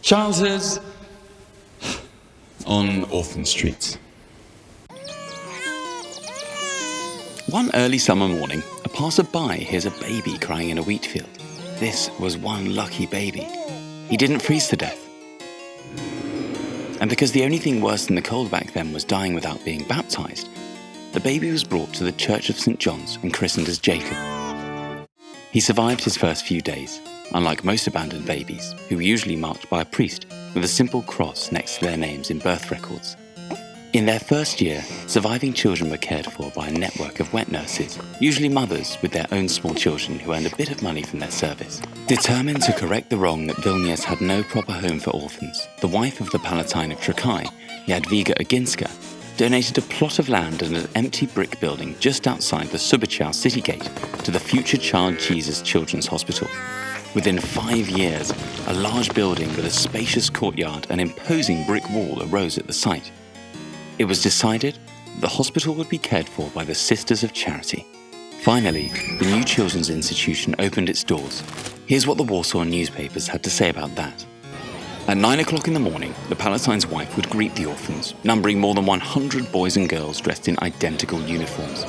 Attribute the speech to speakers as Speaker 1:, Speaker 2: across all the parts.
Speaker 1: Childhood on Orphan Street. One early summer morning, a passer-by hears a baby crying in a wheat field. This was one lucky baby. He didn't freeze to death. And because the only thing worse than the cold back then was dying without being baptized, the baby was brought to the Church of St. John's and christened as Jacob. He survived his first few days, unlike most abandoned babies, who were usually marked by a priest with a simple cross next to their names in birth records. In their first year, surviving children were cared for by a network of wet nurses, usually mothers with their own small children who earned a bit of money from their service. Determined to correct the wrong that Vilnius had no proper home for orphans, the wife of the Palatine of Trakai, Jadwiga Oginska, donated a plot of land and an empty brick building just outside the Subochow city gate to the future Child Jesus Children's Hospital. Within 5 years, a large building with a spacious courtyard and imposing brick wall arose at the site. It was decided that the hospital would be cared for by the Sisters of Charity. Finally, the new children's institution opened its doors. Here's what the Warsaw newspapers had to say about that. At 9 o'clock in the morning, the Palatine's wife would greet the orphans, numbering more than 100 boys and girls dressed in identical uniforms.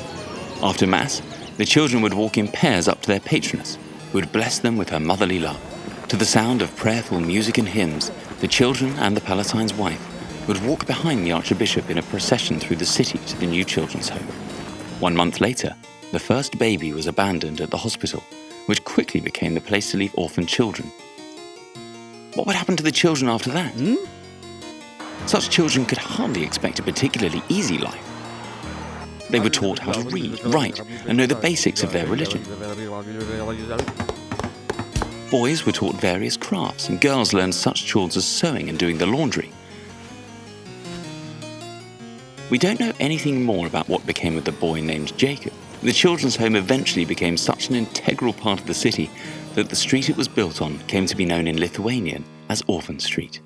Speaker 1: After Mass, the children would walk in pairs up to their patroness, who would bless them with her motherly love. To the sound of prayerful music and hymns, the children and the Palatine's wife would walk behind the Archbishop in a procession through the city to the new children's home. 1 month later, the first baby was abandoned at the hospital, which quickly became the place to leave orphan children. What would happen to the children after that? Such children could hardly expect a particularly easy life. They were taught how to read, write, and know the basics of their religion. Boys were taught various crafts, and girls learned such chores as sewing and doing the laundry. We don't know anything more about what became of the boy named Jacob. The children's home eventually became such an integral part of the city that the street it was built on came to be known in Lithuanian as Orphan Street.